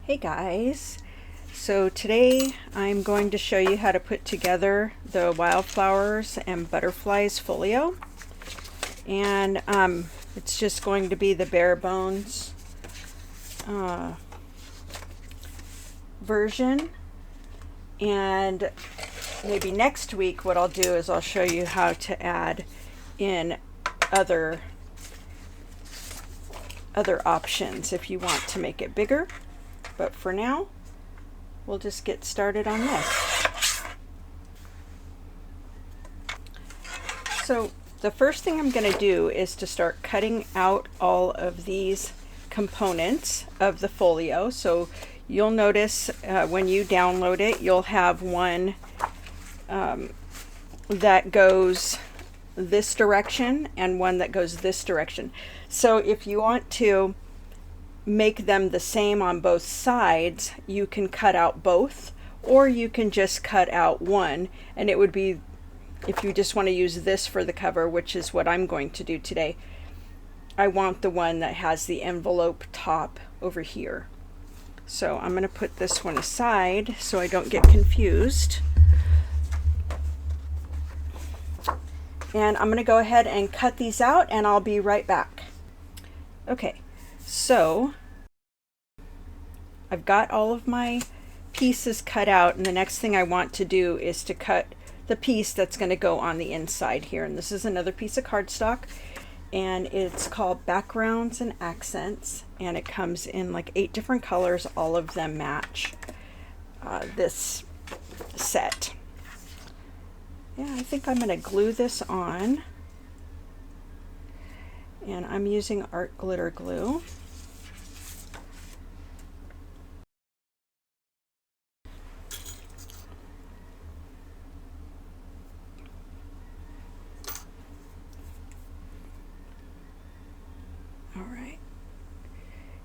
Hey guys, so today I'm going to show you how to put together the Wildflowers and Butterflies folio, and it's just going to be the bare bones version. And maybe next week what I'll do is I'll show you how to add in other options if you want to make it bigger. But for now, we'll just get started on this. So the first thing I'm going to do is to start cutting out all of these components of the folio. So you'll notice when you download it, you'll have one that goes this direction and one that goes this direction. So if you want to make them the same on both sides, you can cut out both, or you can just cut out one, and it would be, if you just want to use this for the cover, which is what I'm going to do today, I want the one that has the envelope top over here. So I'm going to put this one aside so I don't get confused. And I'm going to go ahead and cut these out, and I'll be right back. Okay, so I've got all of my pieces cut out, and the next thing I want to do is to cut the piece that's going to go on the inside here. And this is another piece of cardstock, and it's called Backgrounds and Accents, and it comes in like 8 different colors. All of them match this set. Yeah, I think I'm going to glue this on, and I'm using art glitter glue.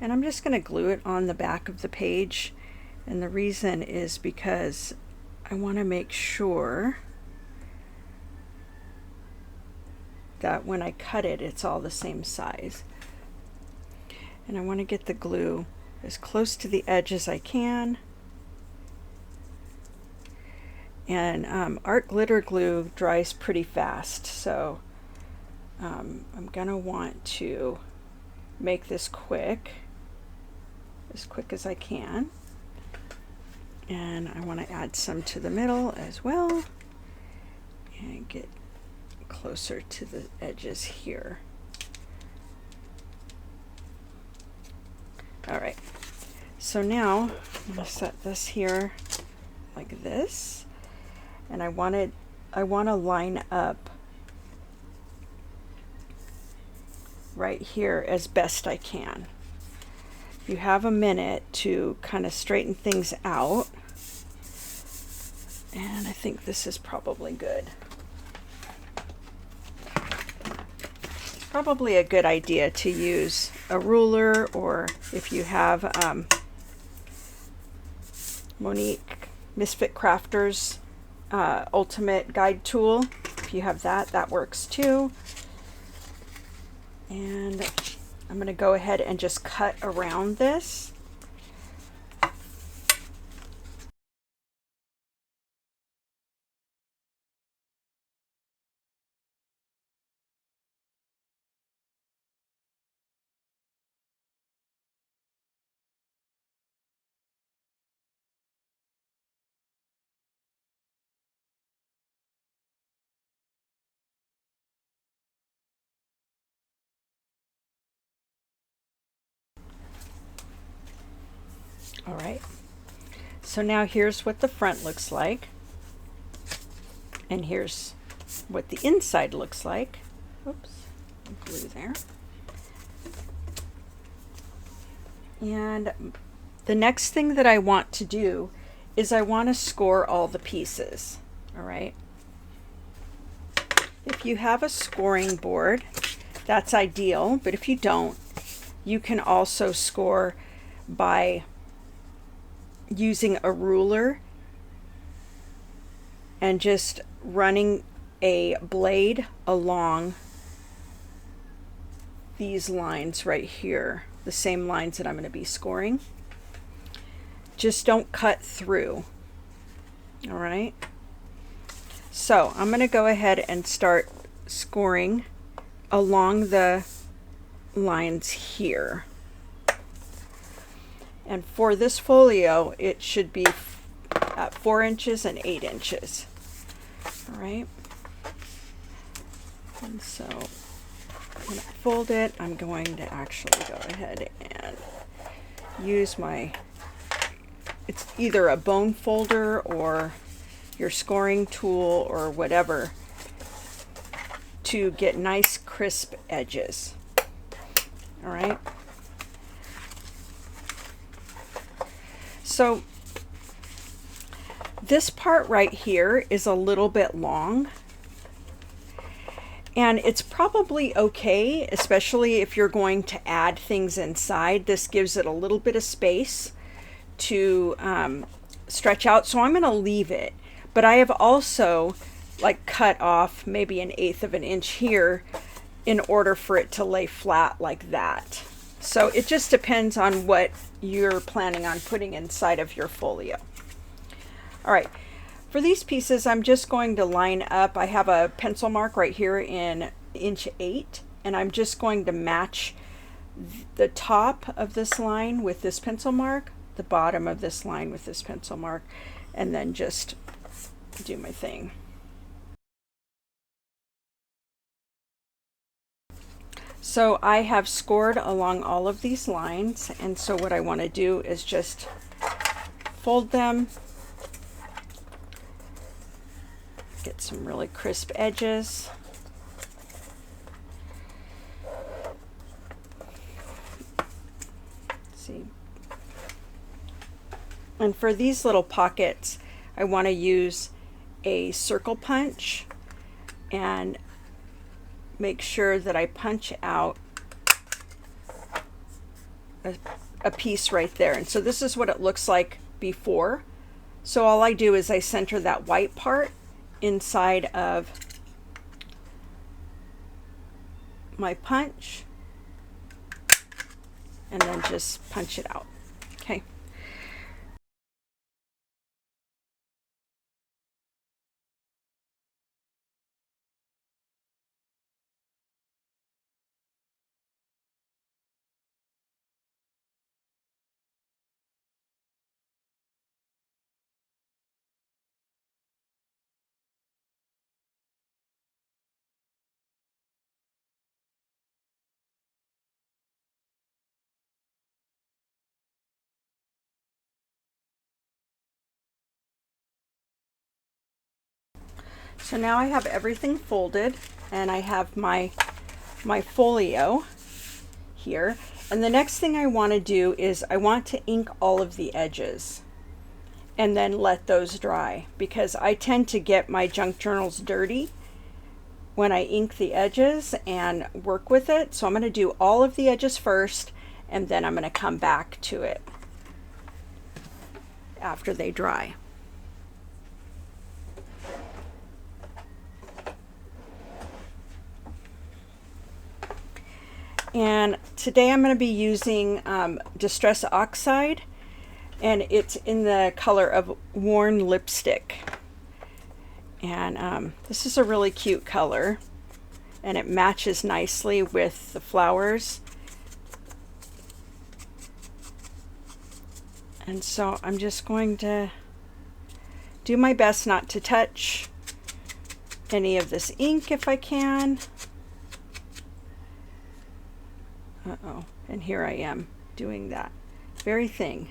And I'm just going to glue it on the back of the page, and the reason is because I want to make sure that when I cut it, it's all the same size. And I want to get the glue as close to the edge as I can. And art glitter glue dries pretty fast, so I'm going to want to make this as quick as I can. And I want to add some to the middle as well and get closer to the edges here. All right, so now I'm going to set this here like this, and I want to line up right here as best I can. You have a minute to kind of straighten things out, and I think this is probably good. Probably a good idea to use a ruler, or if you have Monique Misfit Crafters Ultimate Guide Tool, if you have that, that works too. And I'm going to go ahead and just cut around this. All right, so now here's what the front looks like, and here's what the inside looks like. Oops, glue there. And the next thing that I want to do is I want to score all the pieces. All right, if you have a scoring board, that's ideal, but if you don't, you can also score by using a ruler and just running a blade along these lines right here, the same lines that I'm going to be scoring. just don't cut through. All right. So I'm going to go ahead and start scoring along the lines here. And for this folio, it should be at 4 inches and 8 inches. All right. And so when I fold it, I'm going to actually go ahead and use it's either a bone folder or your scoring tool or whatever to get nice crisp edges. All right. So this part right here is a little bit long, and it's probably okay, especially if you're going to add things inside. This gives it a little bit of space to stretch out, so I'm going to leave it. But I have also like cut off maybe 1/8 of an inch here in order for it to lay flat like that. So it just depends on what you're planning on putting inside of your folio. All right, for these pieces, I'm just going to line up. I have a pencil mark right here in 1.8 inches, and I'm just going to match the top of this line with this pencil mark, the bottom of this line with this pencil mark, and then just do my thing. So I have scored along all of these lines, and so what I want to do is just fold them, get some really crisp edges. See. And for these little pockets, I want to use a circle punch and make sure that I punch out a piece right there. And so this is what it looks like before. So all I do is I center that white part inside of my punch and then just punch it out. Okay. So now I have everything folded, and I have my folio here. And the next thing I want to do is I want to ink all of the edges and then let those dry, because I tend to get my junk journals dirty when I ink the edges and work with it. So I'm going to do all of the edges first, and then I'm going to come back to it after they dry. And today I'm going to be using Distress Oxide, and it's in the color of Worn Lipstick. And this is a really cute color, and it matches nicely with the flowers. And so I'm just going to do my best not to touch any of this ink if I can. Uh-oh, and here I am doing that very thing.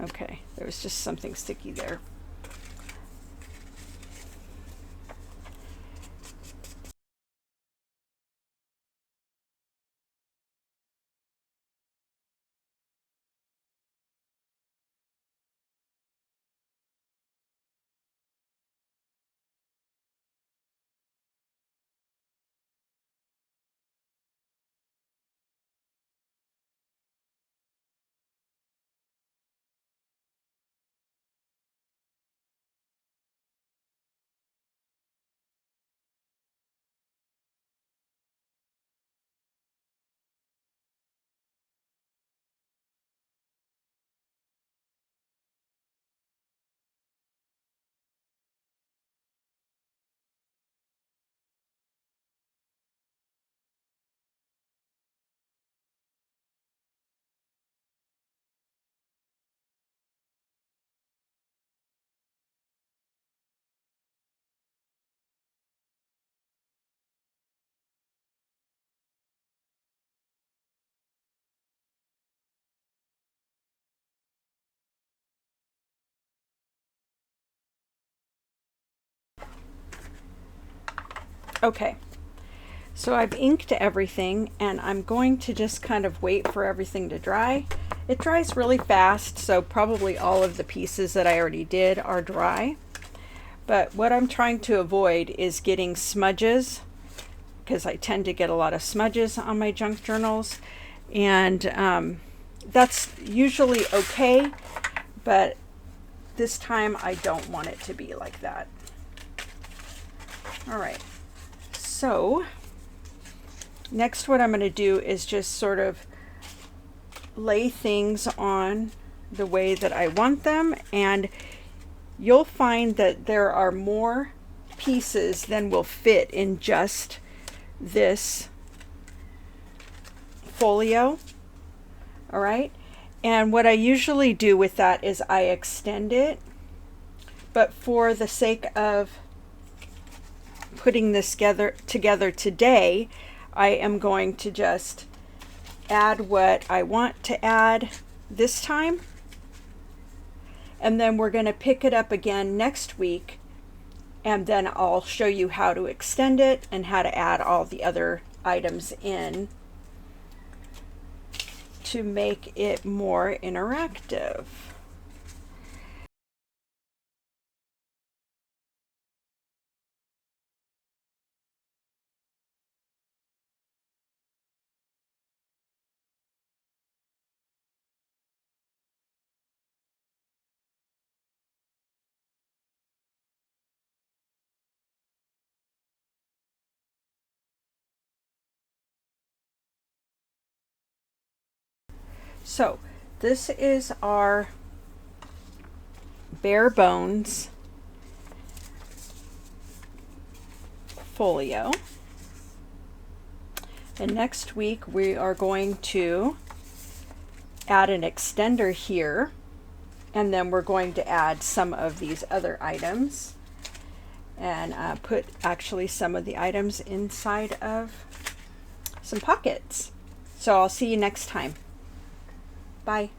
Okay, there was just something sticky there. Okay, so I've inked everything, and I'm going to just kind of wait for everything to dry. It dries really fast, so probably all of the pieces that I already did are dry. But what I'm trying to avoid is getting smudges, because I tend to get a lot of smudges on my junk journals, and that's usually okay, but this time I don't want it to be like that. All right, so next what I'm going to do is just sort of lay things on the way that I want them, and you'll find that there are more pieces than will fit in just this folio. All right, and what I usually do with that is I extend it, but for the sake of putting this together today, I am going to just add what I want to add this time, and then we're going to pick it up again next week, and then I'll show you how to extend it and how to add all the other items in to make it more interactive. So this is our bare bones folio, and next week we are going to add an extender here, and then we're going to add some of these other items and put actually some of the items inside of some pockets. So I'll see you next time. Bye.